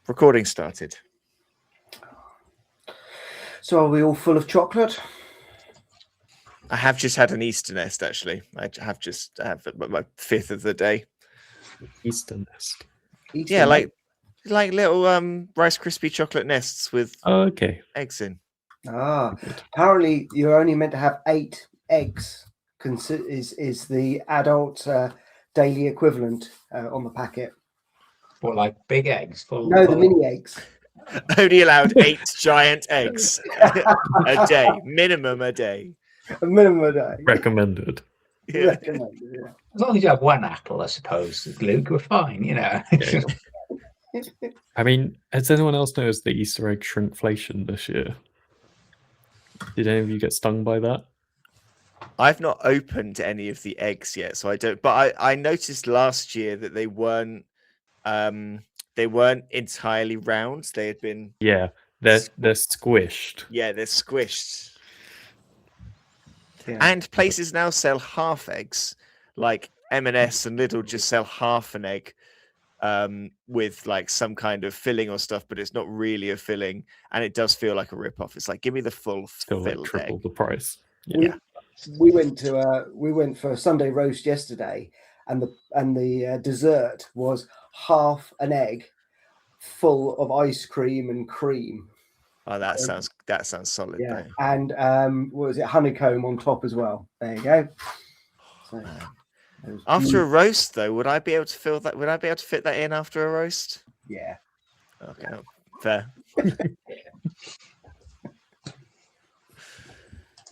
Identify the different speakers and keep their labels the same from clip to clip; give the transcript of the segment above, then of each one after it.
Speaker 1: Recording started.
Speaker 2: So are we all full of chocolate?
Speaker 1: I have just had an Easter nest, actually. I have just had my fifth of the day.
Speaker 3: Easter nest.
Speaker 1: Yeah, like little Rice Krispie chocolate nests with eggs in.
Speaker 2: Apparently you're only meant to have 8 eggs. Is the adult daily equivalent on the packet?
Speaker 4: What, like big eggs?
Speaker 2: The mini eggs.
Speaker 1: Only allowed 8 giant eggs a day, minimum a day.
Speaker 2: A minimum a day.
Speaker 3: Recommended.
Speaker 1: Yeah.
Speaker 2: Recommended, yeah.
Speaker 4: As long as you have one apple, I suppose, Luke, we're fine, you know.
Speaker 3: I mean, has anyone else noticed the Easter egg shrinkflation this year? Did any of you get stung by that?
Speaker 1: I've not opened any of the eggs yet, so I don't. But I noticed last year that they weren't entirely round. They had been
Speaker 3: they're squished.
Speaker 1: Yeah, they're squished.
Speaker 2: Yeah.
Speaker 1: And places now sell half eggs, like M&S and Lidl just sell half an egg with like some kind of filling or stuff, but it's not really a filling, and it does feel like a rip-off. It's like, give me the full filled
Speaker 3: like triple
Speaker 1: egg.
Speaker 3: the price.
Speaker 2: Yeah. We went for a Sunday roast yesterday, and the dessert was half an egg full of ice cream and cream.
Speaker 1: Oh, that sounds solid.
Speaker 2: Yeah,
Speaker 1: though.
Speaker 2: and what was it, honeycomb on top as well. There you go. So,
Speaker 1: after a roast, though, would I be able to fill that? Would I be able to fit that in after a roast?
Speaker 2: Yeah.
Speaker 1: Okay, fair.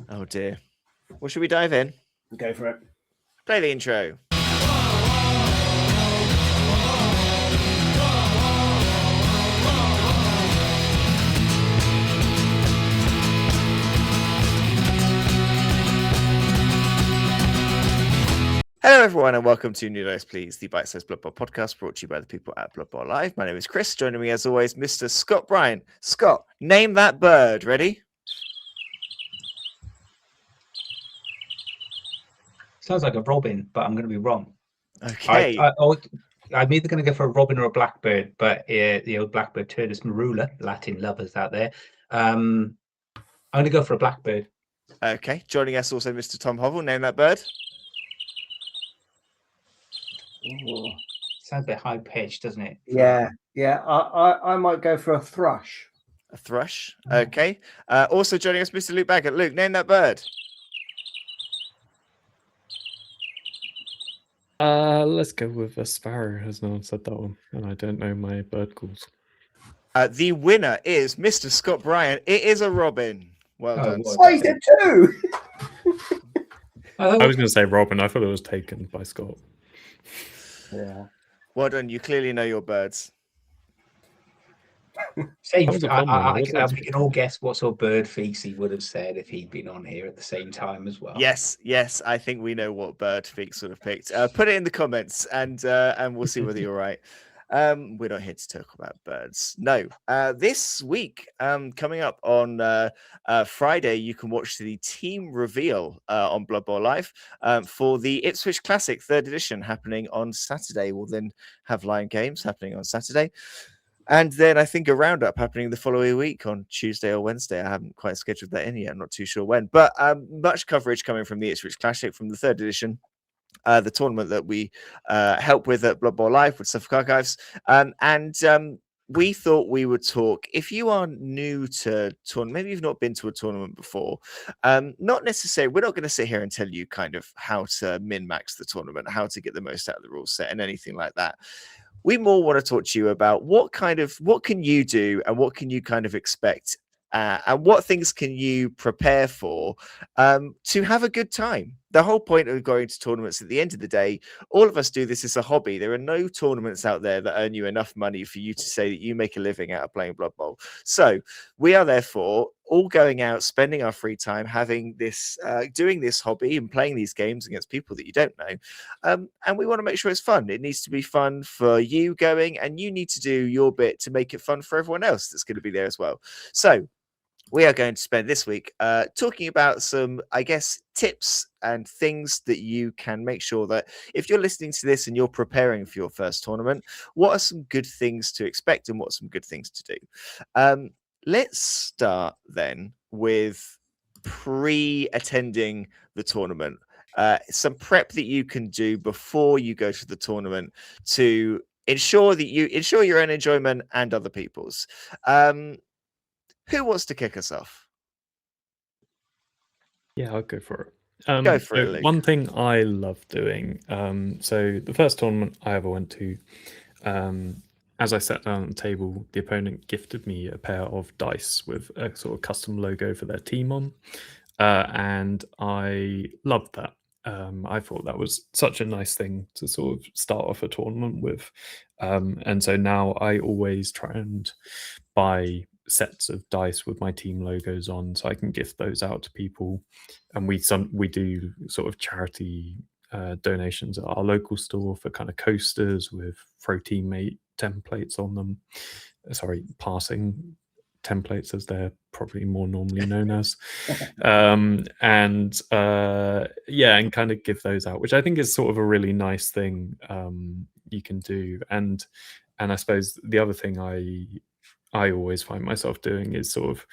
Speaker 1: Oh dear. Well, should we dive in?
Speaker 2: Go for it.
Speaker 1: Play the intro. Hello, everyone, and welcome to New Dice Please, the bite-sized Blood Bowl podcast brought to you by the people at Blood Bowl Live. My name is Chris. Joining me, as always, Mr. Scott Bryan. Scott, name that bird. Ready?
Speaker 4: Sounds like a robin, but I'm going to be wrong.
Speaker 1: Okay.
Speaker 4: I'm either going to go for a robin or a blackbird, but the old blackbird Turnus marula, Latin lovers out there. I'm going to go for a blackbird.
Speaker 1: Okay. Joining us also, Mr. Tom Hovell. Name that bird.
Speaker 4: Ooh. Sounds a bit high pitched, doesn't it?
Speaker 2: Yeah. I might go for a thrush.
Speaker 1: A thrush. Okay. Also joining us, Mr. Luke Baggett. Luke, name that bird.
Speaker 3: Let's go with a sparrow, as no one said that one, and I don't know my bird calls.
Speaker 1: The winner is Mr. Scott Bryan. It is a robin. Well done.
Speaker 2: I said 2.
Speaker 3: I was going to say robin. I thought it was taken by Scott.
Speaker 2: Yeah.
Speaker 1: Well done. You clearly know your birds.
Speaker 4: We can all guess what sort of bird Feeks he would have said if he'd been on here at the same time as well.
Speaker 1: Yes. I think we know what bird Feeks would have picked. Put it in the comments, and we'll see whether you're right. We're not here to talk about birds. No. This week, coming up on Friday, you can watch the team reveal on Blood Bowl Live for the Ipswich Classic 3rd edition happening on Saturday. We'll then have Lion Games happening on Saturday. And then I think a roundup happening the following week on Tuesday or Wednesday. I haven't quite scheduled that in yet. I'm not too sure when. But much coverage coming from the Ipswich Classic from the 3rd edition. The tournament that we help with at Blood Bowl Live with Suffolk Archives. We thought we would talk, if you are new to tournament, maybe you've not been to a tournament before, not necessarily, we're not going to sit here and tell you kind of how to min-max the tournament, how to get the most out of the rule set and anything like that. We more want to talk to you about what can you do and what can you kind of expect and what things can you prepare for to have a good time. The whole point of going to tournaments, at the end of the day, all of us do this as a hobby. There are no tournaments out there that earn you enough money for you to say that you make a living out of playing Blood Bowl. So we are therefore all going out, spending our free time, having this, doing this hobby and playing these games against people that you don't know. And we want to make sure it's fun. It needs to be fun for you going, and you need to do your bit to make it fun for everyone else that's going to be there as well. So we are going to spend this week talking about some, I guess, tips and things that you can make sure that if you're listening to this and you're preparing for your first tournament, what are some good things to expect and what are some good things to do? Let's start then with pre-attending the tournament. Some prep that you can do before you go to the tournament to ensure your own enjoyment and other people's. Who wants to kick us off?
Speaker 3: Yeah, I'll go for it.
Speaker 1: Go for
Speaker 3: So
Speaker 1: it, Luke.
Speaker 3: one thing I love doing. So the first tournament I ever went to, as I sat down at the table, the opponent gifted me a pair of dice with a sort of custom logo for their team on, and I loved that. I thought that was such a nice thing to sort of start off a tournament with, and so now I always try and buy sets of dice with my team logos on, so I can gift those out to people. And we do sort of charity donations at our local store for kind of coasters with throw teammate templates on them. Sorry, passing templates as they're probably more normally known as. And kind of give those out, which I think is sort of a really nice thing you can do. And I suppose the other thing I always find myself doing is sort of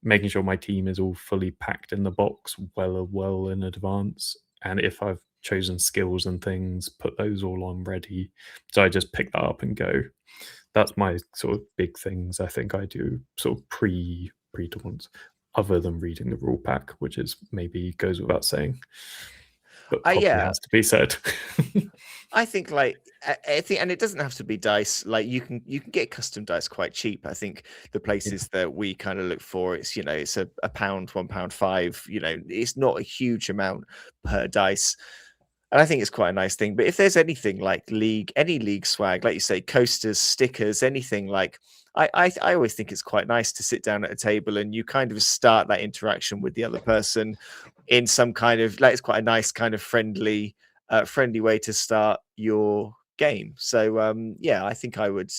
Speaker 3: making sure my team is all fully packed in the box well in advance. And if I've chosen skills and things, put those all on ready. So I just pick that up and go. That's my sort of big things I think I do sort of pre-tournaments, other than reading the rule pack, which is maybe goes without saying, but probably has to be said.
Speaker 1: I think and it doesn't have to be dice. Like you can get custom dice quite cheap. I think the places that we kind of look for, it's it's a £1, £1.5. It's not a huge amount per dice. And I think it's quite a nice thing. But if there's anything like any league swag, like you say, coasters, stickers, anything like, I always think it's quite nice to sit down at a table and you kind of start that interaction with the other person in some kind of it's quite a nice kind of friendly way to start your game. So I think I would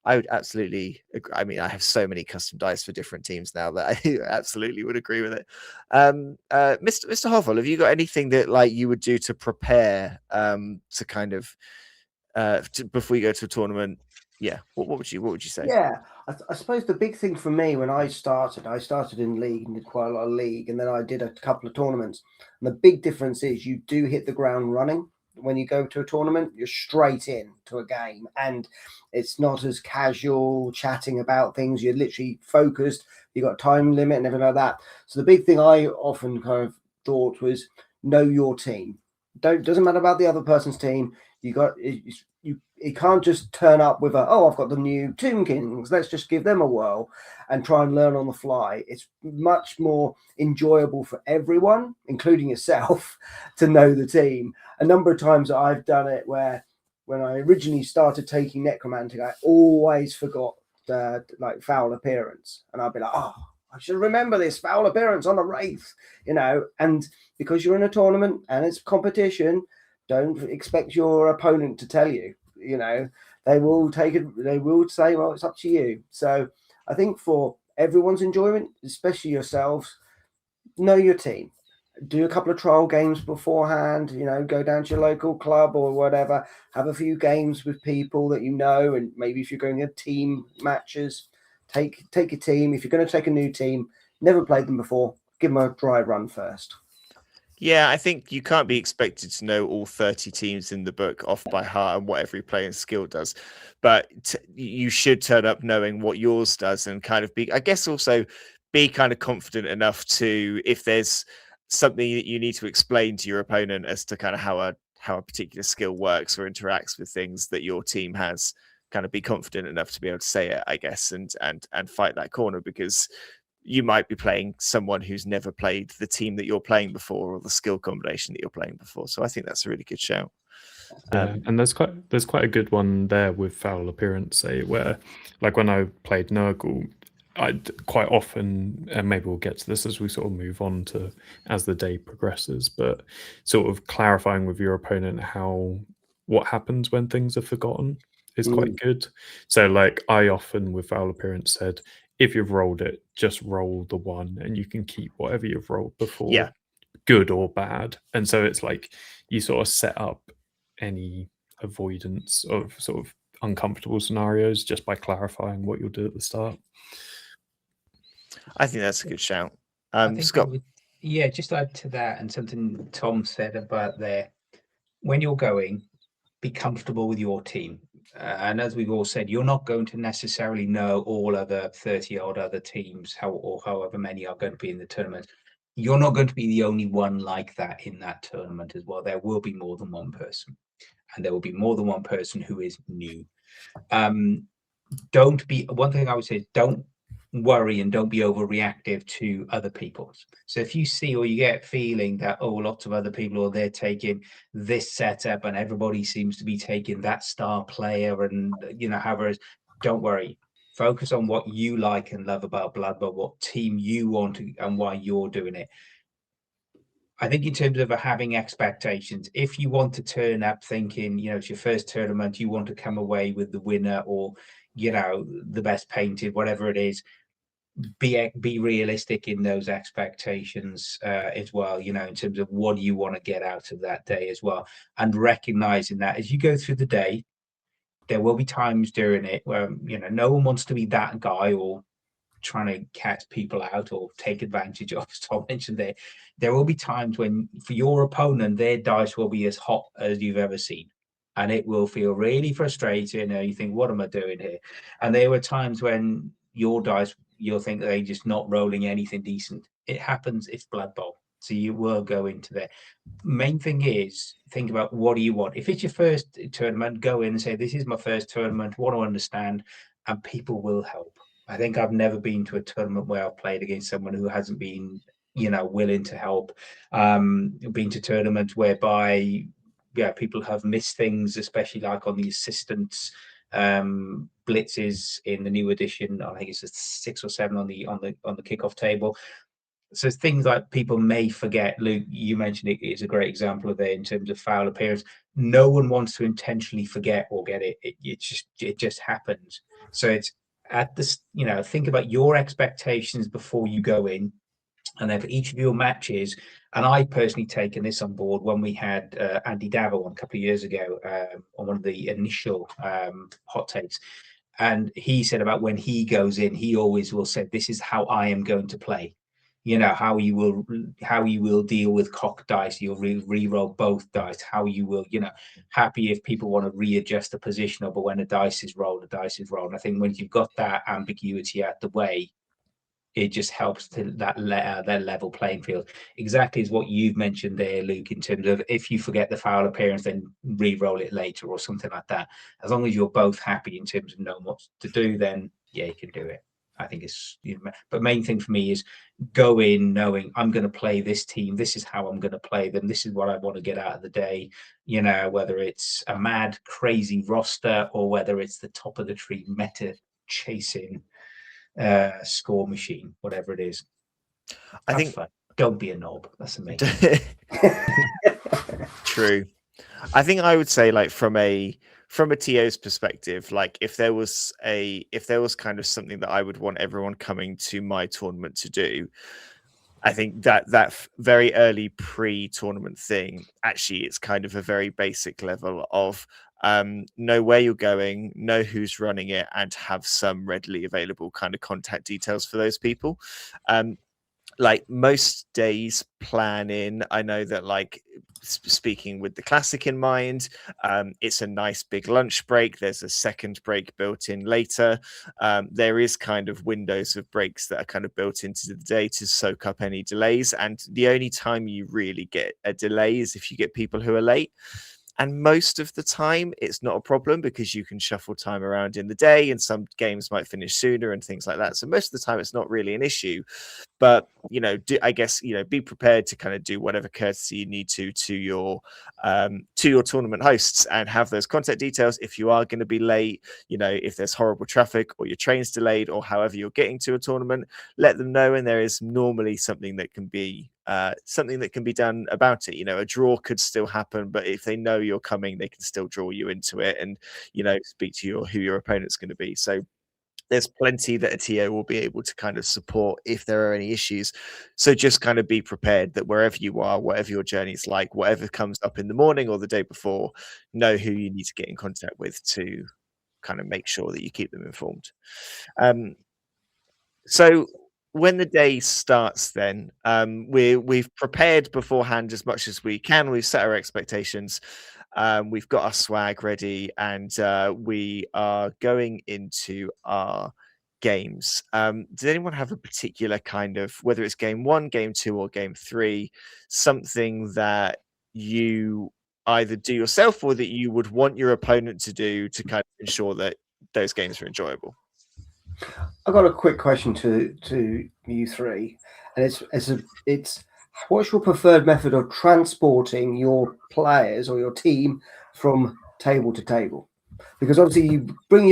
Speaker 1: absolutely agree. I mean, I have so many custom dice for different teams now that I absolutely would agree with it. Mr. Hovel, have you got anything that you would do to prepare to kind of before you go to a tournament? Yeah, what would you say?
Speaker 2: Yeah, I suppose the big thing for me when I started in league and did quite a lot of league, and then I did a couple of tournaments. And the big difference is you do hit the ground running. When you go to a tournament, you're straight in to a game, and it's not as casual chatting about things. You're literally focused. You got a time limit and everything like that. So the big thing I often kind of thought was know your team. Doesn't matter about the other person's team. You can't just turn up with I've got the new Tomb Kings, let's just give them a whirl and try and learn on the fly. It's much more enjoyable for everyone, including yourself, to know the team. A number of times I've done it where when I originally started taking necromantic, I always forgot foul appearance, and I'd be like, I should remember this foul appearance on a wraith, and because you're in a tournament and it's competition, don't expect your opponent to tell you. They will take it. They will say, "Well, it's up to you." So, I think for everyone's enjoyment, especially yourselves, know your team. Do a couple of trial games beforehand. Go down to your local club or whatever. Have a few games with people that and maybe if you're going to team matches, take a team. If you're going to take a new team, never played them before, give them a dry run first.
Speaker 1: Yeah, I think you can't be expected to know all 30 teams in the book off by heart and what every player's skill does. But you should turn up knowing what yours does and kind of also be kind of confident enough to, if there's something that you need to explain to your opponent as to kind of how a particular skill works or interacts with things that your team has, kind of be confident enough to be able to say it, I guess, and fight that corner, because you might be playing someone who's never played the team that you're playing before or the skill combination that you're playing before. So I think that's a really good shout.
Speaker 3: And there's quite a good one there with foul appearance, say, where when I played Nurgle, I'd quite often, and maybe we'll get to this as we sort of move on to as the day progresses, but sort of clarifying with your opponent what happens when things are forgotten is quite good. So I often with foul appearance said, if you've rolled it, just roll the one, and you can keep whatever you've rolled before,
Speaker 1: Yeah.
Speaker 3: good or bad. And so it's like you sort of set up any avoidance of sort of uncomfortable scenarios just by clarifying what you'll do at the start.
Speaker 1: I think that's a good shout.
Speaker 4: I think
Speaker 1: Scott.
Speaker 4: yeah, just add to that, and something Tom said about there. When you're going, be comfortable with your team. And as we've all said, you're not going to necessarily know all other 30 odd other teams, or however many are going to be in the tournament. You're not going to be the only one like that in that tournament as well. There will be more than one person, and there will be more than one person who is new. Don't be, one thing I would say is don't worry and don't be overreactive to other people's. So if you see or you get feeling that, oh, lots of other people, or they're taking this setup and everybody seems to be taking that star player, and however, don't worry. Focus on what you like and love about Blood Bowl, what team you want to, and why you're doing it. I think in terms of having expectations, if you want to turn up thinking, it's your first tournament, you want to come away with the winner, or, the best painted, whatever it is, be realistic in those expectations as well, in terms of what you want to get out of that day as well. And recognizing that as you go through the day, there will be times during it where, no one wants to be that guy or trying to catch people out or take advantage of, as Tom mentioned there will be times when for your opponent, their dice will be as hot as you've ever seen. And it will feel really frustrating. You think, what am I doing here? And there were times when your dice, you'll think they're just not rolling anything decent. It happens. It's Blood Bowl. So you will go into there. Main thing is think about what do you want. If it's your first tournament, go in and say, this is my first tournament. What do I understand? And people will help. I think I've never been to a tournament where I've played against someone who hasn't been, willing to help. Been to tournaments whereby, people have missed things, especially like on the assistants blitzes in the new edition. I think it's a 6 or 7 on the kickoff table. So things like people may forget. Luke, you mentioned it is a great example of that in terms of foul appearance. No one wants to intentionally forget or get it. It just happens. So it's at this, think about your expectations before you go in, and then for each of your matches. And I personally taken this on board when we had Andy Davil on a couple of years ago on one of the initial hot takes. And he said about when he goes in, he always will say, this is how I am going to play. How you will deal with cocked dice. You'll re-roll both dice. How you will, happy if people want to readjust the position, but when a dice is rolled, the dice is rolled. And I think when you've got that ambiguity out the way, it just helps to that level playing field. Exactly as what you've mentioned there, Luke, in terms of if you forget the foul appearance, then re-roll it later or something like that. As long as you're both happy in terms of knowing what to do, then yeah, you can do it. I think it's, but main thing for me is go in knowing I'm going to play this team. This is how I'm going to play them. This is what I want to get out of the day. Whether it's a mad, crazy roster or whether it's the top of the tree meta chasing score machine, whatever it is.
Speaker 1: I think
Speaker 4: fun. Don't be a knob. That's amazing.
Speaker 1: True. I think I would say, like, from a TO's perspective, like if there was kind of something that I would want everyone coming to my tournament to do, I think that very early pre-tournament thing, actually, it's kind of a very basic level of know where you're going, know who's running it, and have some readily available kind of contact details for those people. Like most days plan in, I know that, like, speaking with the classic in mind, it's a nice big lunch break. There's a second break built in later. There is kind of windows of breaks that are kind of built into the day to soak up any delays. And the only time you really get a delay is if you get people who are late. And most of the time, it's not a problem because you can shuffle time around in the day, and some games might finish sooner and things like that. So most of the time, it's not really an issue. But I guess be prepared to kind of do whatever courtesy you need to your tournament hosts, and have those contact details if you are going to be late. If there's horrible traffic or your train's delayed or however you're getting to a tournament, let them know. And there is normally something that can be done about it. A draw could still happen, but if they know you're coming, they can still draw you into it and speak to who your opponent's going to be. So there's plenty that a TO will be able to kind of support if there are any issues. So just kind of be prepared that wherever you are, whatever your journey is like, whatever comes up in the morning or the day before, know who you need to get in contact with to kind of make sure that you keep them informed. So when the day starts, then we've prepared beforehand as much as we can. We've set our expectations. We've got our swag ready, and we are going into our games. Does anyone have a particular kind of, whether it's game 1, game 2, or game 3, something that you either do yourself or that you would want your opponent to do to kind of ensure that those games are enjoyable?
Speaker 2: I've got a quick question to you three, and it's what's your preferred method of transporting your players or your team from table to table? Because obviously you bring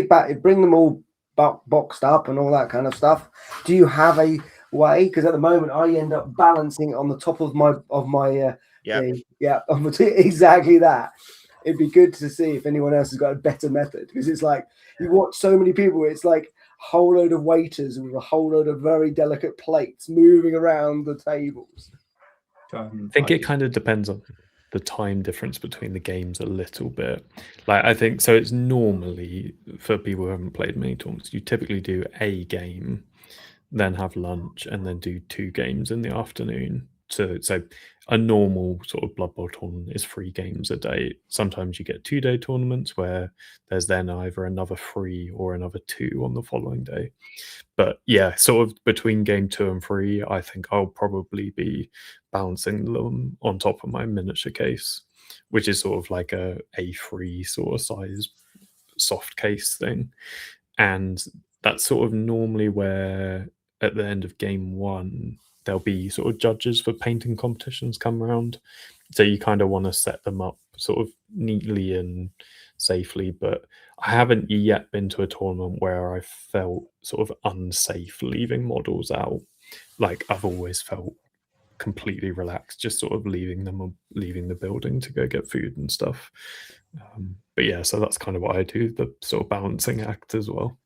Speaker 2: them all boxed up and all that kind of stuff. Do you have a way? Because at the moment I end up balancing on the top of my exactly that. It'd be good to see if anyone else has got a better method, because it's like you watch so many people. It's like a whole load of waiters with a whole load of very delicate plates moving around the tables.
Speaker 3: I think it kind of depends on the time difference between the games a little bit. Like, I think so. It's normally, for people who haven't played many tournaments, you typically do a game, then have lunch, and then do 2 games in the afternoon. So a normal sort of Blood Bowl tournament is 3 games a day. Sometimes you get 2-day tournaments where there's then either another 3 or another 2 on the following day. But yeah, sort of between game 2 and 3, I think I'll probably be balancing them on top of my miniature case, which is sort of like a A3 sort of size soft case thing. And that's sort of normally where at the end of game 1, there'll be sort of judges for painting competitions come around. So you kind of want to set them up sort of neatly and safely. But I haven't yet been to a tournament where I felt sort of unsafe leaving models out. Like, I've always felt completely relaxed, just sort of leaving the building to go get food and stuff. But yeah, so that's kind of what I do, the sort of balancing act as well.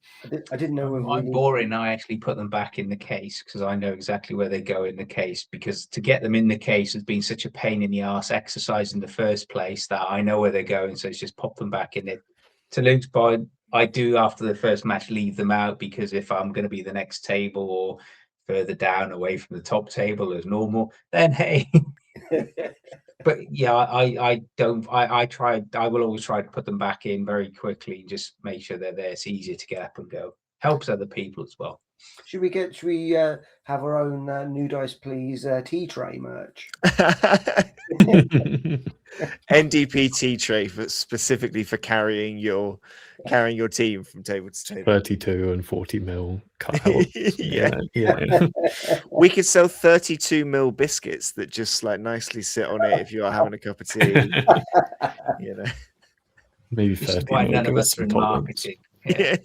Speaker 2: I didn't know.
Speaker 4: I'm boring. I actually put them back in the case because I know exactly where they go in the case, because to get them in the case has been such a pain in the arse exercise in the first place that I know where they're going. So it's just pop them back in it. To Luke's point, I do after the first match leave them out, because if I'm going to be the next table or further down away from the top table as normal, then hey. But yeah, I will always try to put them back in very quickly, just make sure they're there. It's easier to get up and go. Helps other people as well.
Speaker 2: Should we have our own New Dice Please tea tray merch?
Speaker 1: NDP tea tray specifically for carrying your team from table to table.
Speaker 3: 32 and 40 mil cut out. yeah.
Speaker 1: We could sell 32 mil biscuits that just like nicely sit on it if you are having a cup of tea. You know,
Speaker 3: maybe 30
Speaker 4: why
Speaker 3: mil.
Speaker 4: none of us are in marketing. Yeah.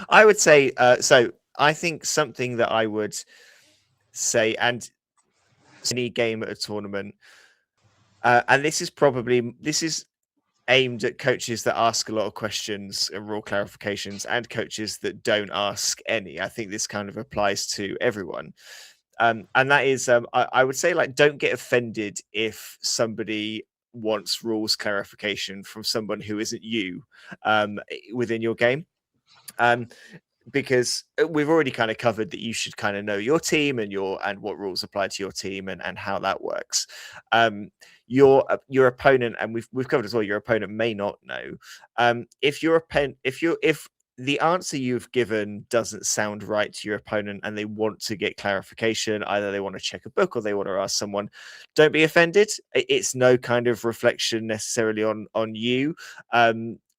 Speaker 1: I would say so. I think something that I would say, and any game at a tournament, and this is aimed at coaches that ask a lot of questions and rule clarifications, and coaches that don't ask any. I think this kind of applies to everyone. And that is, I would say, like, don't get offended if somebody wants rules clarification from someone who isn't you within your game. Because we've already kind of covered that you should kind of know your team and what rules apply to your team and how that works. Your opponent, and we've covered as well, your opponent may not know. If the answer you've given doesn't sound right to your opponent and they want to get clarification, either they want to check a book or they want to ask someone, don't be offended. It's no kind of reflection necessarily on you.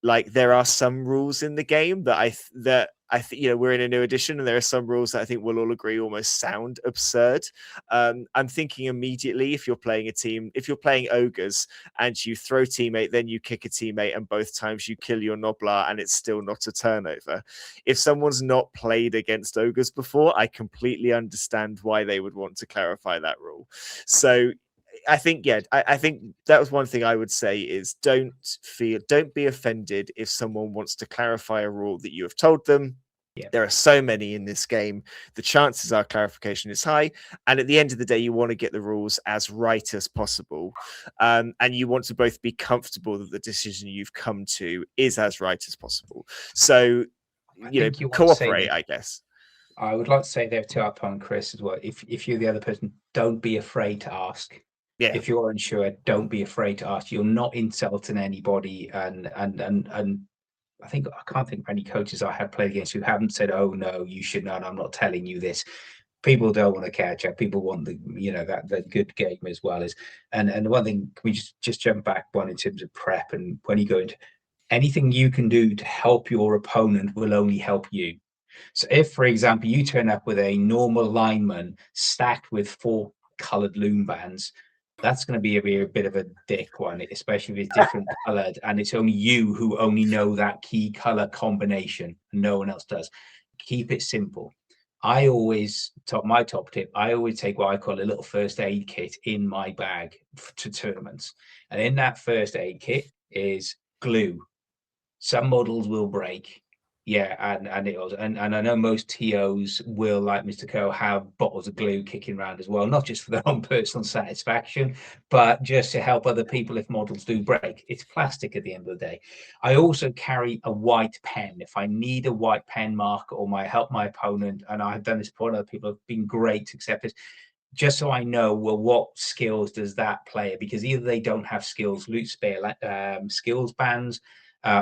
Speaker 1: Like, there are some rules in the game that I think, we're in a new edition, and there are some rules that I think we'll all agree almost sound absurd. I'm thinking immediately, if you're playing ogres and you throw teammate, then you kick a teammate, and both times you kill your Noblar and it's still not a turnover. If someone's not played against ogres before, I completely understand why they would want to clarify that rule. So I think I think that was one thing I would say is don't be offended if someone wants to clarify a rule that you have told them.
Speaker 4: Yeah.
Speaker 1: There are so many in this game. The chances are clarification is high. And at the end of the day, you want to get the rules as right as possible. And you want to both be comfortable that the decision you've come to is as right as possible. So, you know, cooperate, I guess.
Speaker 4: I would like to say there to our opponent, Chris, as well. If you're the other person, don't be afraid to ask.
Speaker 1: Yeah.
Speaker 4: If you're unsure, don't be afraid to ask. You're not insulting anybody, and I can't think of any coaches I have played against who haven't said, "Oh no, you should know, and I'm not telling you this." People don't want to catch up. People want the that good game as well as and one thing. Can we just jump back one in terms of prep, and when you go into anything you can do to help your opponent will only help you. So if, for example, you turn up with a normal lineman stacked with 4 colored loom bands, that's going to be a bit of a dick one, especially if it's different colored and it's only you who only know that key color combination and no one else does. Keep it simple. I always my top tip, I always take what I call a little first aid kit in my bag to tournaments. And in that first aid kit is glue. Some models will break. Yeah, and it was, and I know most TOs will, like Mr. Coe, have bottles of glue kicking around as well, not just for their own personal satisfaction, but just to help other people if models do break. It's plastic at the end of the day. I also carry a white pen if I need a white pen marker or help my opponent, and I've done this before. Other people have been great to accept this. Just so I know, well, what skills does that player? Because either they don't have skills, loot spare skills bands,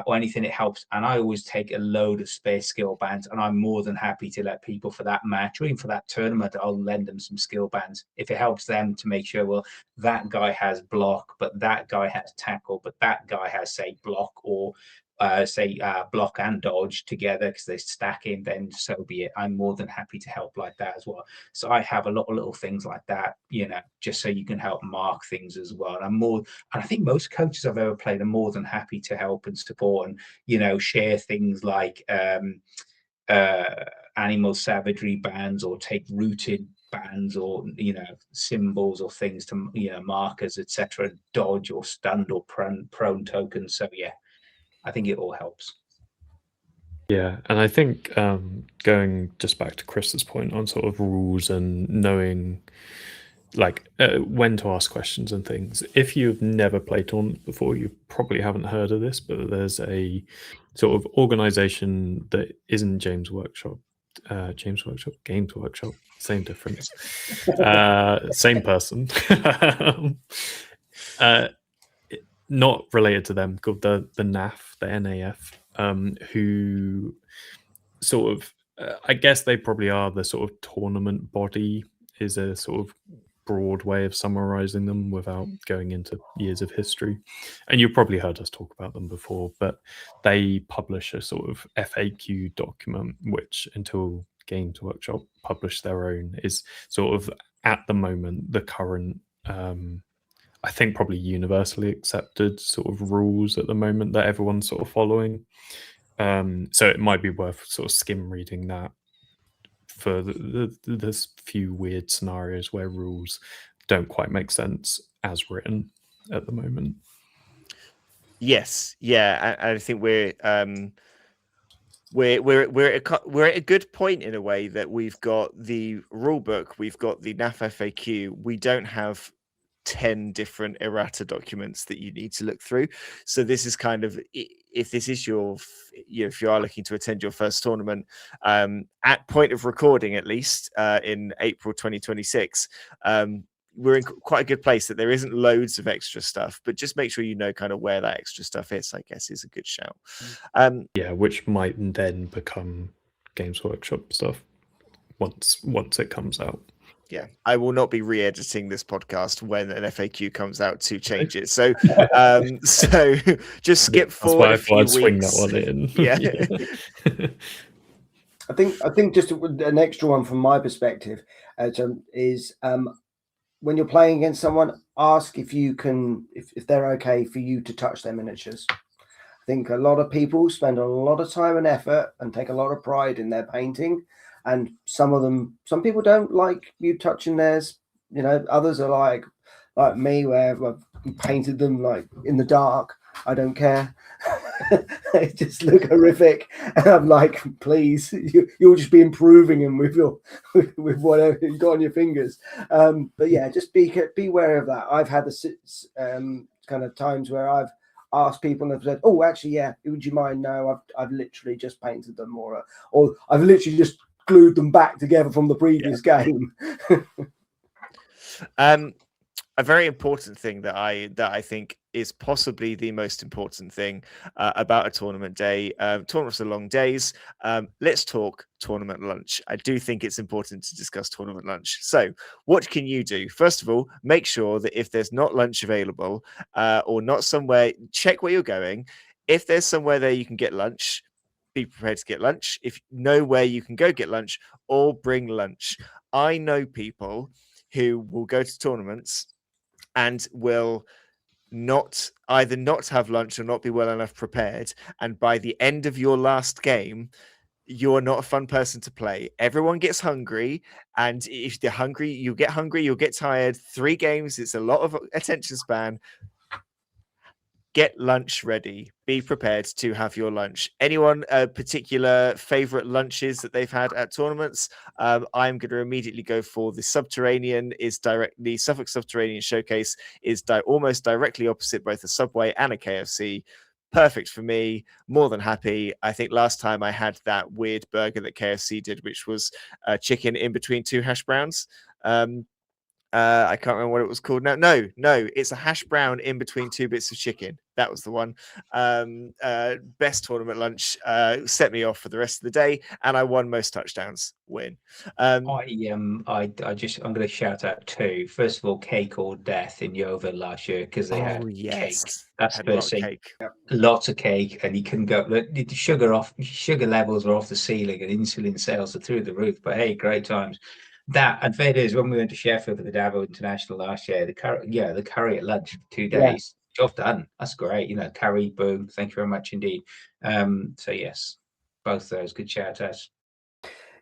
Speaker 4: or anything, it helps. And I always take a load of spare skill bands, and I'm more than happy to let people for that match or even for that tournament, I'll lend them some skill bands if it helps them to make sure, well, that guy has block, but that guy has tackle, but that guy has, say, block or block and dodge together because they're stacking, then so be it. I'm more than happy to help like that as well. So I have a lot of little things like that, just so you can help mark things as well. And I think most coaches I've ever played are more than happy to help and support and, share things like animal savagery bands or take rooted bands or symbols or things to markers, etc., dodge or stunned or prone tokens. So yeah, I think it all helps.
Speaker 3: Yeah, and I think going just back to Chris's point on sort of rules and knowing when to ask questions and things. If you've never played tournaments before, you probably haven't heard of this, but there's a sort of organization that isn't Games Workshop, same difference, same person. Not related to them, called the NAF, the NAF, who sort of, I guess they probably are the sort of tournament body, is a sort of broad way of summarizing them without going into years of history. And you've probably heard us talk about them before, but they publish a sort of FAQ document, which until Games Workshop publish their own, is sort of at the moment the current I think probably universally accepted sort of rules at the moment that everyone's sort of following. So it might be worth sort of skim reading that for there's few weird scenarios where rules don't quite make sense as written at the moment.
Speaker 1: Yes, yeah, I think we're at a good point in a way that we've got the rule book, we've got the NAF FAQ. We don't have 10 different errata documents that you need to look through. So this is kind of, if this is if you are looking to attend your first tournament, at point of recording, at least in April 2026, we're in quite a good place that there isn't loads of extra stuff, but just make sure you know kind of where that extra stuff is, I guess, is a good shout.
Speaker 3: Yeah, which might then become Games Workshop stuff once it comes out.
Speaker 1: Yeah, I will not be re-editing this podcast when an FAQ comes out to change it. So, so just skip forward a few weeks.
Speaker 3: Swing that one in.
Speaker 1: Yeah.
Speaker 2: I think just an extra one from my perspective is when you're playing against someone, ask if you can, if they're okay for you to touch their miniatures. I think a lot of people spend a lot of time and effort and take a lot of pride in their painting. And some people don't like you touching theirs. Others are like, like me, where I've painted them like in the dark. I don't care. They just look horrific, and I'm like, please, you'll just be improving them with your with whatever you've got on your fingers. But yeah, just be aware of that. I've had the kind of times where I've asked people and have said, "Oh, actually, yeah, would you mind?" No, I've literally just painted them, or I've literally just glued them back together from the previous game.
Speaker 1: A very important thing that I think is possibly the most important thing about a tournament day. Tournaments are long days. Let's talk tournament lunch. I do think it's important to discuss tournament lunch. So, what can you do? First of all, make sure that if there's not lunch available or not somewhere, check where you're going. If there's somewhere there you can get lunch, be prepared to get lunch. If you know where you can go get lunch, or bring lunch. I know people who will go to tournaments and will not have lunch or not be well enough prepared. And by the end of your last game, you're not a fun person to play. Everyone gets hungry. And if they're hungry, you'll get tired. 3 games, it's a lot of attention span. Get lunch ready. Be prepared to have your lunch. Anyone particular favorite lunches that they've had at tournaments? I'm going to immediately go for the Suffolk Subterranean Showcase is almost directly opposite both a Subway and a KFC. Perfect for me. More than happy. I think last time I had that weird burger that KFC did, which was chicken in between 2 hash browns. I can't remember what it was called now. No, it's a hash brown in between 2 bits of chicken. That was the one. Best tournament lunch. Set me off for the rest of the day, and I won most touchdowns. Win.
Speaker 4: I'm going to shout out 2. First of all, Cake or Death in Yeovil last year, because they had cake. That's the first thing. Lots of cake, and you can go. The sugar levels are off the ceiling, and insulin sales are through the roof. But hey, great times. That, and fair is, when we went to Sheffield for the Davo International last year, the curry at lunch for 2 days, job done. That's great. Curry, boom. Thank you very much indeed. So yes, both those good shout outs.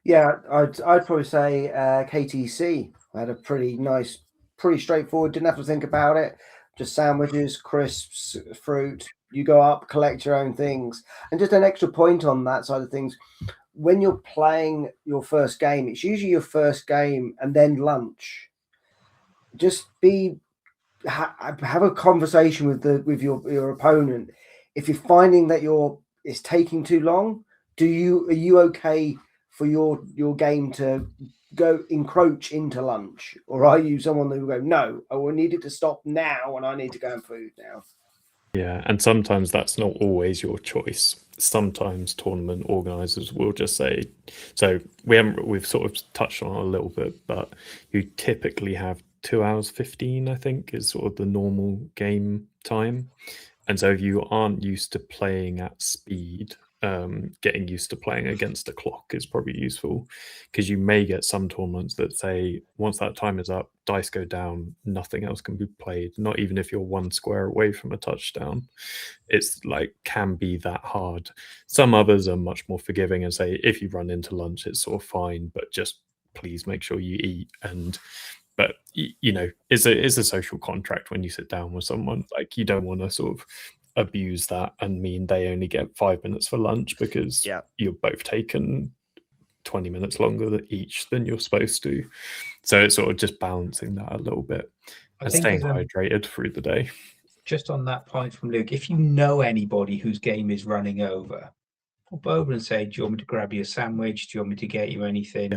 Speaker 2: Yeah, I'd probably say KTC. I had a pretty nice, pretty straightforward. Didn't have to think about it. Just sandwiches, crisps, fruit. You go up, collect your own things, and just an extra point on that side of things. When you're playing your first game, it's usually your first game and then lunch. Just have a conversation with your opponent. If you're finding that it's taking too long, are you okay for your game to go encroach into lunch, or are you someone who will go, no, I will need it to stop now and I need to go and food now?
Speaker 3: Yeah, and sometimes that's not always your choice. Sometimes tournament organizers will just say, so we've sort of touched on it a little bit, but you typically have 2 hours 15, I think, is sort of the normal game time. And so if you aren't used to playing at speed, getting used to playing against the clock is probably useful, because you may get some tournaments that say once that time is up, dice go down, nothing else can be played, not even if you're 1 square away from a touchdown. It's like, can be that hard. Some others are much more forgiving and say if you run into lunch, it's sort of fine, but just please make sure you eat. But it's a social contract when you sit down with someone. Like, you don't want to sort of abuse that and mean they only get 5 minutes for lunch because you're both taken 20 minutes longer each than you're supposed to. So it's sort of just balancing that a little bit and staying hydrated through the day.
Speaker 4: Just on that point from Luke, if you know anybody whose game is running over, pop over and say, do you want me to grab you a sandwich? Do you want me to get you anything?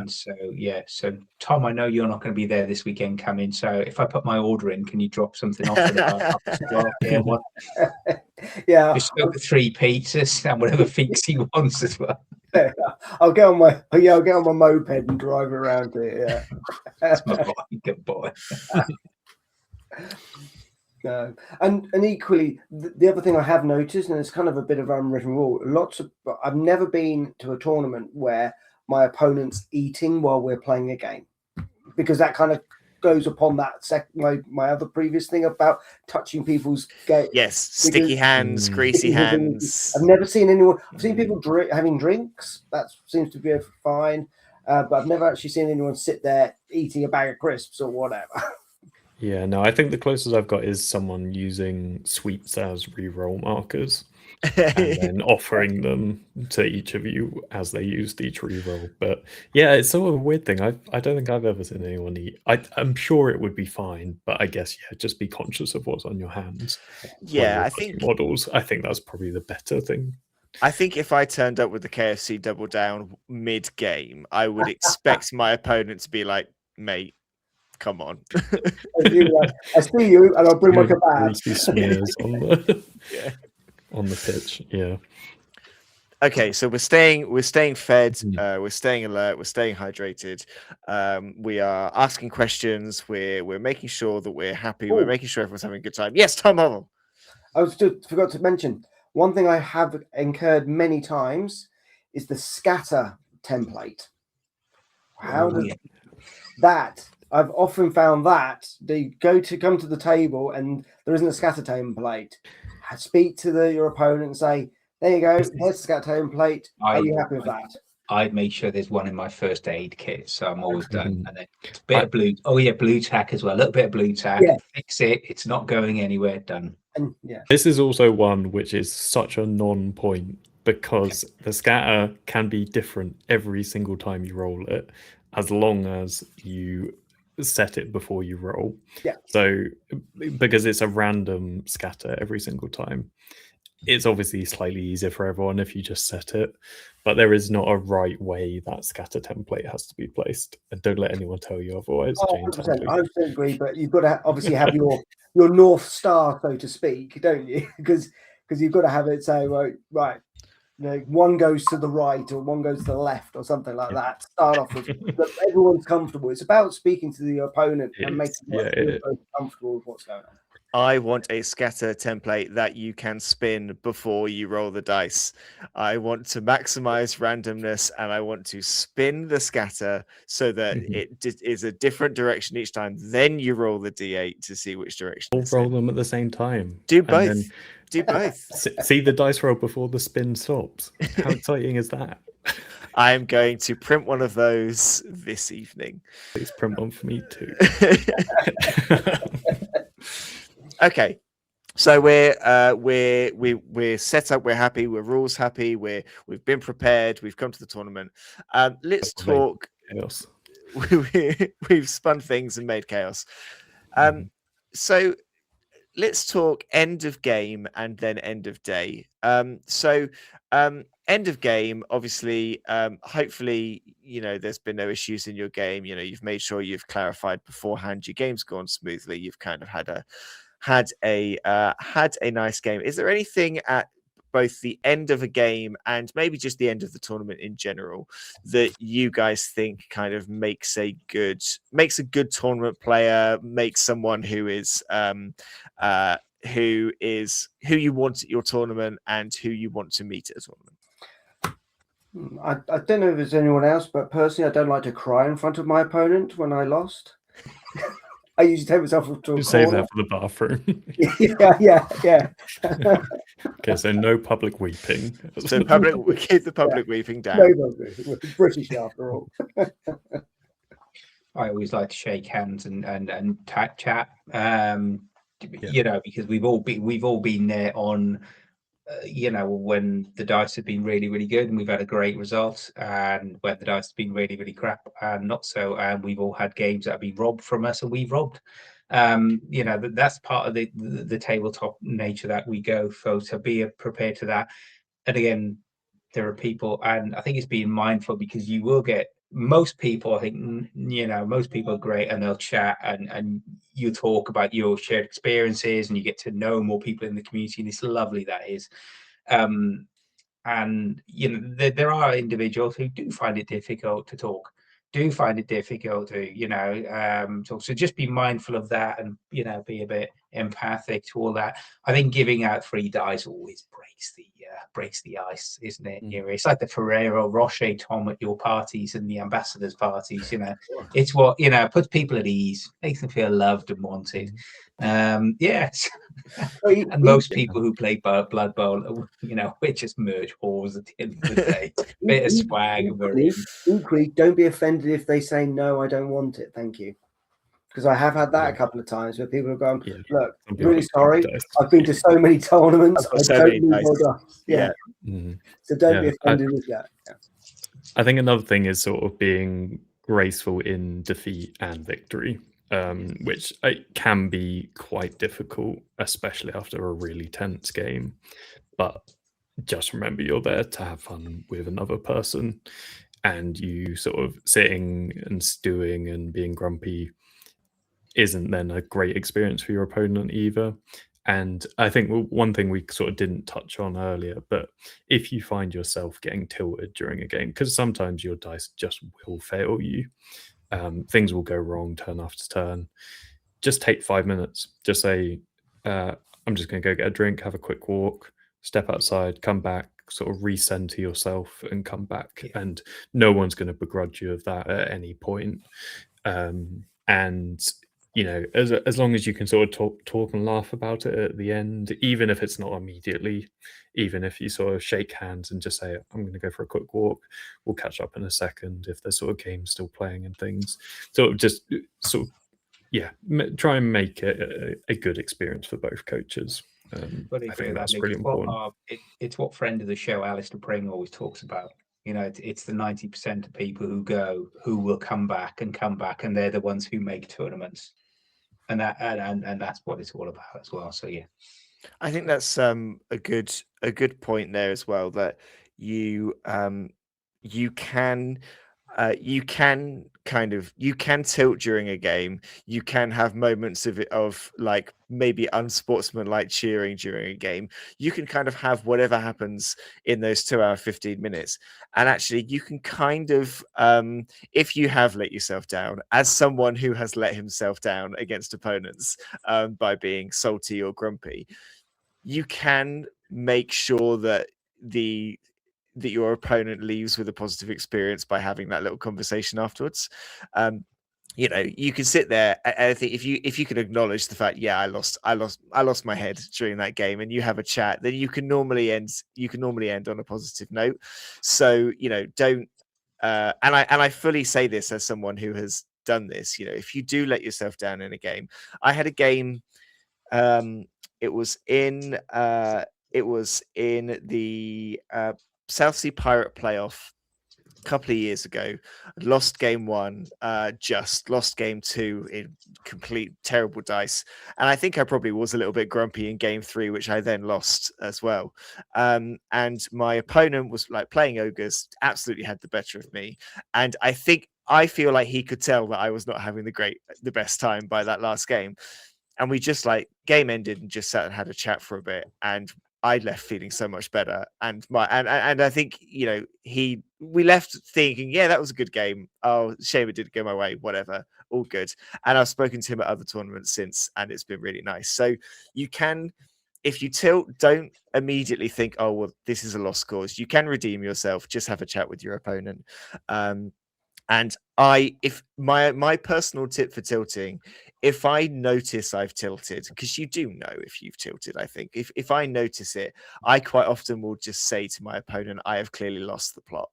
Speaker 4: Yeah. So Tom, I know you're not going to be there this weekend coming. So if I put my order in, can you drop something off for the bar?
Speaker 2: Yeah.
Speaker 4: Just go for 3 pizzas and whatever fix he wants as well.
Speaker 2: I'll get on my moped and drive around here. Yeah.
Speaker 4: That's my boy. Good boy.
Speaker 2: No. And equally, the other thing I have noticed, and it's kind of a bit of unwritten rule, I've never been to a tournament where my opponent's eating while we're playing a game, because that kind of goes upon that my other previous thing about touching people's game.
Speaker 1: Yes, sticky hands, greasy hands.
Speaker 2: I've never seen anyone. I've seen people having drinks. That seems to be fine, but I've never actually seen anyone sit there eating a bag of crisps or whatever.
Speaker 3: Yeah, no, I think the closest I've got is someone using sweeps as reroll markers and then offering them to each of you as they used each reroll. But yeah, it's sort of a weird thing. I don't think I've ever seen anyone eat. I'm sure it would be fine, but I guess just be conscious of what's on your hands when
Speaker 1: Yeah,
Speaker 3: you're
Speaker 1: I
Speaker 3: putting
Speaker 1: think
Speaker 3: models. I think that's probably the better thing.
Speaker 1: if I turned up with the KFC double down mid game, I would expect my opponent to be like, "Mate, come on."
Speaker 2: I see you, and I'll bring my kebab.
Speaker 3: Greasy smears on the
Speaker 1: Yeah.
Speaker 3: on the pitch. Yeah.
Speaker 1: Okay, so we're staying fed,
Speaker 3: Mhm.
Speaker 1: we're staying alert, we're staying hydrated. We are asking questions. We're making sure that we're happy. We're
Speaker 2: Oh.
Speaker 1: making sure everyone's having a good time. Yes, Tom Marvel.
Speaker 2: I forgot to mention one thing I have incurred many times is the scatter template. How
Speaker 4: Oh,
Speaker 2: does
Speaker 4: yeah.
Speaker 2: that? I've often found that they come to the table and there isn't a scatter template. Speak to your opponent and say, "There you go. Here's the scatter template. Are you happy with that?"
Speaker 4: I'd make sure there's one in my first aid kit, so I'm always done.
Speaker 3: Mhm.
Speaker 4: And then a bit of blue. Oh yeah, blue tack as well. A little bit of blue tack.
Speaker 2: Yeah.
Speaker 4: Fix it. It's not going anywhere. Done.
Speaker 2: And yeah,
Speaker 3: This is also one which is such a non-point because the scatter can be different every single time you roll it, as long as you set it before you roll.
Speaker 2: Yeah.
Speaker 3: So because it's a random scatter every single time, it's obviously slightly easier for everyone if you just set it, but there is not a right way that scatter template has to be placed. And don't let anyone tell you otherwise.
Speaker 2: oh,
Speaker 3: James
Speaker 2: 100%.
Speaker 3: Hadley.
Speaker 2: I 100% agree, but you've got to obviously have your North Star, so to speak, don't you? Because you've got to have it say, well, right, one goes to the right or one goes to the left or something like that. Start off with that everyone's comfortable. It's about speaking to the opponent and making sure everyone's comfortable with what's going on.
Speaker 1: I want a scatter template that you can spin before you roll the dice. I want to maximize randomness and I want to spin the scatter so that it is a different direction each time. Then you roll the d8 to see which direction.
Speaker 3: All roll them at the same time.
Speaker 1: Do both. Do both.
Speaker 3: See the dice roll before the spin stops. How exciting is that?
Speaker 1: I am going to print one of those this evening.
Speaker 3: Please print one for me too.
Speaker 1: Okay, so we're set up. We're happy. We're rules happy. We've been prepared. We've come to the tournament. Let's talk
Speaker 3: chaos.
Speaker 1: We've spun things and made chaos. So let's talk end of game and then end of day. End of game, obviously, hopefully, there's been no issues in your game. You've made sure you've clarified beforehand. Your game's gone smoothly. You've kind of had a nice game. Is there anything at both the end of a game and maybe just the end of the tournament in general that you guys think kind of makes a good tournament player, makes someone who you want at your tournament and who you want to meet at a tournament?
Speaker 2: I don't know if there's anyone else, but personally, I don't like to cry in front of my opponent when I lost. I usually take myself to a corner.
Speaker 3: Save that for the bathroom.
Speaker 2: yeah.
Speaker 3: Okay, so no public weeping.
Speaker 1: So we keep the public weeping down.
Speaker 2: No, we're British after all.
Speaker 4: I always like to shake hands and chat. Because we've all been there on. When the dice have been really, really good and we've had a great result, and when the dice have been really, really crap and not so, and we've all had games that have been robbed from us and we've robbed. That's part of the tabletop nature that we go for, to be prepared to that. And again, there are people, and I think it's being mindful, because you will get most people, I think, most people are great and they'll chat and you talk about your shared experiences and you get to know more people in the community, and it's lovely, that is. And there are individuals who do find it difficult to talk, to talk. So just be mindful of that and be a bit empathic to all that. I think giving out free dice always breaks the ice, isn't it? It's like the Ferrero Rocher, Tom, at your parties and the ambassadors' parties. It's what puts people at ease, makes them feel loved and wanted. Yes. And most people who play Blood Bowl, we're just merch whores at the end of the day. Bit of swag.
Speaker 2: Equally, don't be offended if they say no, I don't want it, thank you. because I have had that
Speaker 3: Yeah.
Speaker 2: a couple of times where people have gone,
Speaker 3: Yeah.
Speaker 2: look,
Speaker 3: Some people
Speaker 2: really
Speaker 3: have
Speaker 2: sorry,
Speaker 3: dice.
Speaker 2: I've been to so many tournaments,
Speaker 1: I've got
Speaker 2: I
Speaker 1: so
Speaker 2: don't
Speaker 1: many
Speaker 2: need more
Speaker 1: dice.
Speaker 2: dice. Yeah.
Speaker 3: Mhm.
Speaker 2: So don't be
Speaker 3: Yeah,
Speaker 2: offended with that. Yeah.
Speaker 3: I think another thing is sort of being graceful in defeat and victory, which can be quite difficult, especially after a really tense game. But just remember you're there to have fun with another person, and you sort of sitting and stewing and being grumpy isn't then a great experience for your opponent either. And I think one thing we sort of didn't touch on earlier, but if you find yourself getting tilted during a game, because sometimes your dice just will fail you, things will go wrong turn after turn. Just take 5 minutes. Just say, I'm just going to go get a drink, have a quick walk, step outside, come back, sort of recenter yourself and come back.
Speaker 4: Yeah.
Speaker 3: And no one's going to begrudge you of that at any point. And you know, as long as you can sort of talk and laugh about it at the end, even if it's not immediately, even if you sort of shake hands and just say, I'm going to go for a quick walk, we'll catch up in a second, if there's sort of games still playing and things. So just sort of, yeah, try and make it a good experience for both coaches.
Speaker 4: But
Speaker 3: I think that's really important.
Speaker 4: It's what friend of the show, Alistair Pring, always talks about. You know, it's the 90% of people who will come back, and they're the ones who make tournaments, and that's what it's all about as well. So yeah,
Speaker 1: I think that's a good point there as well, that you you can you can tilt during a game. You can have moments of like maybe unsportsmanlike cheering during a game. You can kind of have whatever happens in those 2 hour 15 minutes, and actually you can kind of if you have let yourself down, as someone who has let himself down against opponents by being salty or grumpy, you can make sure that your opponent leaves with a positive experience by having that little conversation afterwards. You know, you can sit there. I think if you can acknowledge the fact, yeah, I lost my head during that game, and you have a chat, then you can normally end on a positive note. So you know, don't. And I fully say this as someone who has done this. You know, if you do let yourself down in a game, I had a game. It was in the South Sea Pirate playoff a couple of years ago. I'd lost game 1, just lost game 2 in complete terrible dice, and I think I probably was a little bit grumpy in game 3, which I then lost as well. And my opponent was like playing ogres, absolutely had the better of me, and I feel like he could tell that I was not having the best time by that last game. And we just like game ended and just sat and had a chat for a bit, and I left feeling so much better. And I think, you know, we left thinking, yeah, that was a good game. Oh, shame it didn't go my way. Whatever, all good. And I've spoken to him at other tournaments since, and it's been really nice. So you can, if you tilt, don't immediately think, oh well, this is a lost cause. You can redeem yourself. Just have a chat with your opponent. And if my personal tip for tilting, if I notice I've tilted, because you do know if you've tilted, I think if I notice it, I quite often will just say to my opponent, I have clearly lost the plot.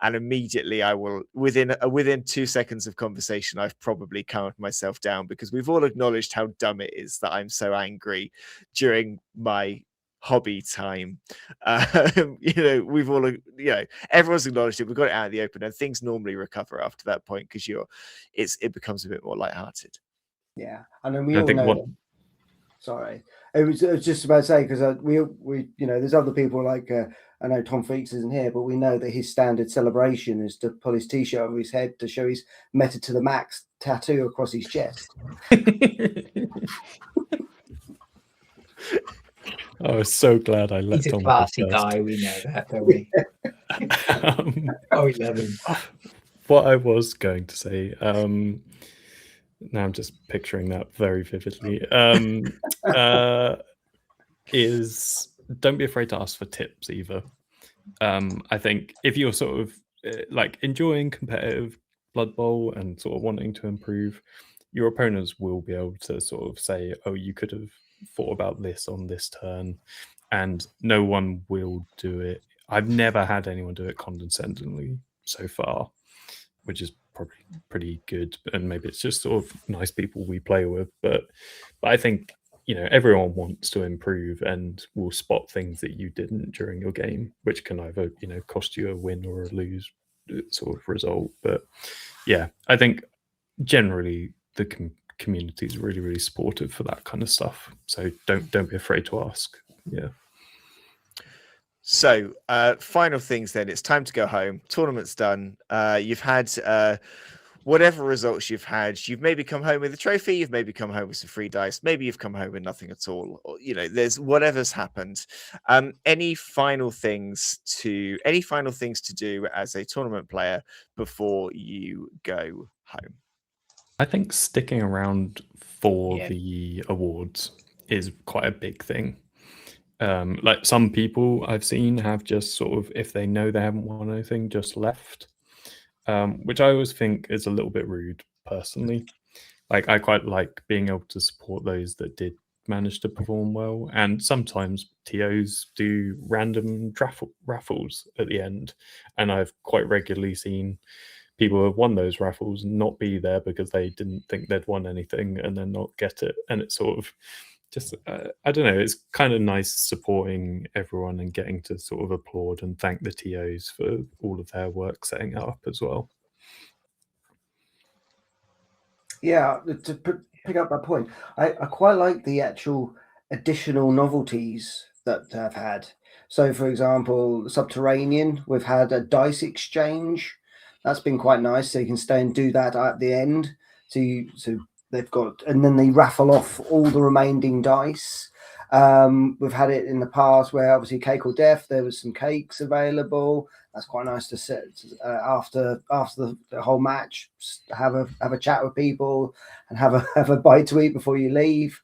Speaker 1: And immediately I will, within 2 seconds of conversation, I've probably calmed myself down, because we've all acknowledged how dumb it is that I'm so angry during my hobby time. You know, we've all, you know, everyone's acknowledged it. We've got it out of the open, and things normally recover after that point, because it becomes a bit more lighthearted.
Speaker 2: Yeah, and then we
Speaker 3: I
Speaker 2: all
Speaker 3: think
Speaker 2: know. Sorry, it was just about to say, because we you know, there's other people like I know Tom Feeks isn't here, but we know that his standard celebration is to pull his t-shirt over his head to show his meta to the max tattoo across his chest.
Speaker 3: I was so glad I let
Speaker 4: he's a
Speaker 3: Tom go
Speaker 4: classy
Speaker 3: first.
Speaker 4: guy. We know that, don't we? Oh, we love him.
Speaker 3: What I was going to say, now I'm just picturing that very vividly, is don't be afraid to ask for tips either. I think if you're sort of like enjoying competitive Blood Bowl and sort of wanting to improve, your opponents will be able to sort of say, oh, you could have thought about this on this turn, and no one will do it. I've never had anyone do it condescendingly so far. which is probably pretty good. And maybe it's just sort of nice people we play with, but I think, you know, everyone wants to improve and will spot things that you didn't during your game, which can either, you know, cost you a win or a lose sort of result. But yeah, I think generally the community is really, really supportive for that kind of stuff. So don't be afraid to ask. Yeah.
Speaker 1: So, final things then. It's time to go home. Tournament's done. You've had whatever results you've had. You've maybe come home with a trophy. You've maybe come home with some free dice. Maybe you've come home with nothing at all. Or, you know, there's whatever's happened. Any final things to do as a tournament player before you go home?
Speaker 3: I think sticking around for
Speaker 4: Yeah.
Speaker 3: the awards is quite a big thing. Like some people I've seen have just sort of, if they know they haven't won anything, just left, which I always think is a little bit rude personally. Like I quite like being able to support those that did manage to perform well, and sometimes TOs do random raffles at the end, and I've quite regularly seen people who have won those raffles not be there because they didn't think they'd won anything and then not get it. And it's sort of just I don't know, it's kind of nice supporting everyone and getting to sort of applaud and thank the TOs for all of their work setting it up as well.
Speaker 2: Yeah, to pick up that point, I quite like the actual additional novelties that I've had. So, for example, Subterranean, we've had a dice exchange. That's been quite nice. So you can stay and do that at the end. So they've got, and then they raffle off all the remaining dice. We've had it in the past where obviously Cake or Death, there was some cakes available. That's quite nice to sit after the whole match, have a chat with people and have a bite to eat before you leave.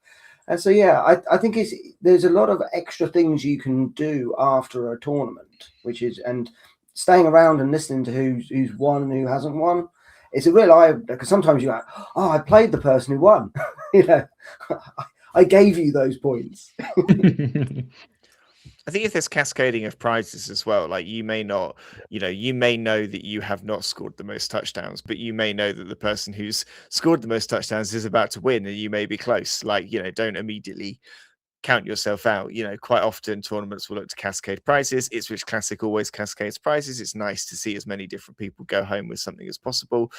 Speaker 2: And so yeah, I think there's a lot of extra things you can do after a tournament, which is, and staying around and listening to who's won and who hasn't won. It's a real eye, because sometimes you're like, oh, I played the person who won. You know, I gave you those points.
Speaker 1: I think if there's cascading of prizes as well, like you may not, you know, you may know that you have not scored the most touchdowns, but you may know that the person who's scored the most touchdowns is about to win and you may be close. Like, you know, don't immediately count yourself out. You know, quite often tournaments will look to cascade prizes. Ipswich Classic always cascades prizes. It's nice to see as many different people go home with something as possible.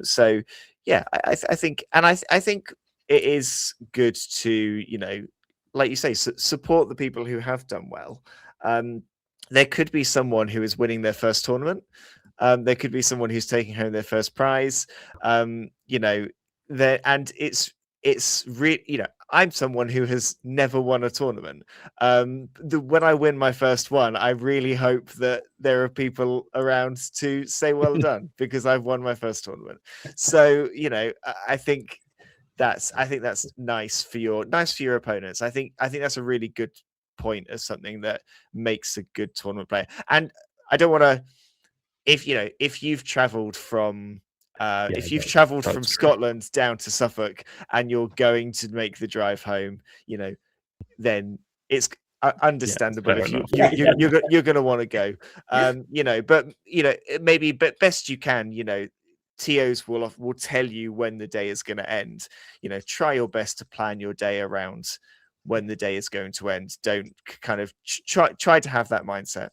Speaker 1: So yeah, I think, and I think it is good to, you know, like you say, support the people who have done well. There could be someone who is winning their first tournament. There could be someone who's taking home their first prize. You know, there, and it's really, you know, I'm someone who has never won a tournament. When I win my first one, I really hope that there are people around to say well done because I've won my first tournament. So, you know, I think that's nice for your opponents. I think that's a really good point as something that makes a good tournament player. And I don't want to, if you've traveled from from Scotland down to Suffolk and you're going to make the drive home, you know, then it's understandable if you're going to want to go. You know, but you know, maybe, but best you can, you know, TOs will tell you when the day is going to end. You know, try your best to plan your day around when the day is going to end. Don't kind of try to have that mindset.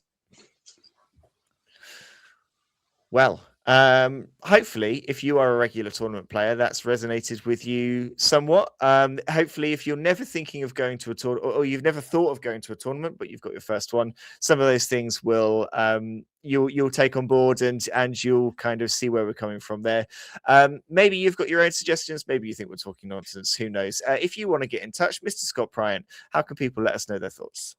Speaker 1: Well, hopefully, if you are a regular tournament player, that's resonated with you somewhat. Hopefully, if you're never thinking of going to a tournament, or you've never thought of going to a tournament, but you've got your first one, some of those things will you'll take on board, and you'll kind of see where we're coming from there. Maybe you've got your own suggestions. Maybe you think we're talking nonsense. Who knows? If you want to get in touch, Mr. Scott Bryant, how can people let us know their thoughts?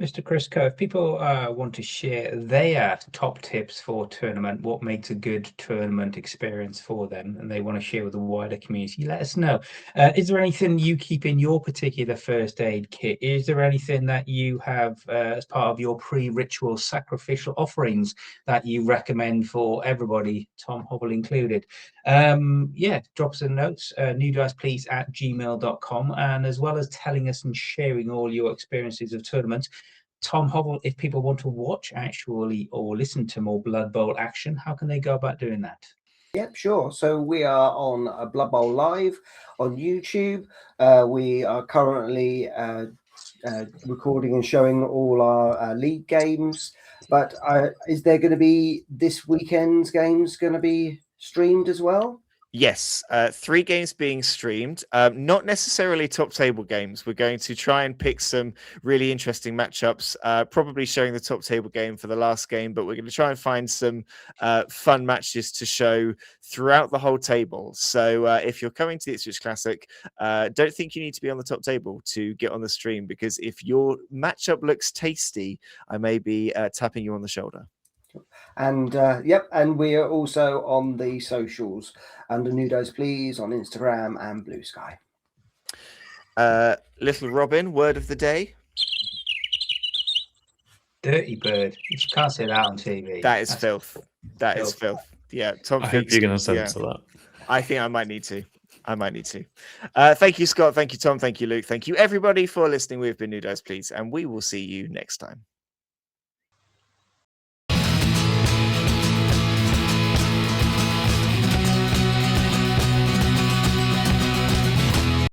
Speaker 4: Mr. Chris Coe, if people want to share their top tips for tournament, what makes a good tournament experience for them, and they want to share with the wider community, let us know. Is there anything you keep in your particular first aid kit? Is there anything that you have as part of your pre-ritual sacrificial offerings that you recommend for everybody, Tom Hobble included? Yeah, drop us a note, newdiceplease@gmail.com, and as well as telling us and sharing all your experiences of tournaments, Tom Hobble, if people want to watch actually or listen to more Blood Bowl action, how can they go about doing that?
Speaker 2: Yep, sure. So we are on Blood Bowl Live on YouTube. We are currently recording and showing all our league games. But is there going to be this weekend's games going to be streamed as well?
Speaker 1: Yes, 3 games being streamed. Not necessarily top table games. We're going to try and pick some really interesting matchups. Probably showing the top table game for the last game, but we're going to try and find some fun matches to show throughout the whole table. So if you're coming to the Ipswich Classic, don't think you need to be on the top table to get on the stream, because if your matchup looks tasty, I may be tapping you on the shoulder.
Speaker 2: And yep, and we are also on the socials under Nudos Please on Instagram and Blue Sky.
Speaker 1: Little Robin, word of the day.
Speaker 4: Dirty bird. You can't say that on TV.
Speaker 1: That's filth. That is filth. Yeah, Tom.
Speaker 3: I hope you're going to censor that.
Speaker 1: I think I might need to. Thank you, Scott. Thank you, Tom. Thank you, Luke. Thank you, everybody, for listening. We've been Nudos Please, and we will see you next time.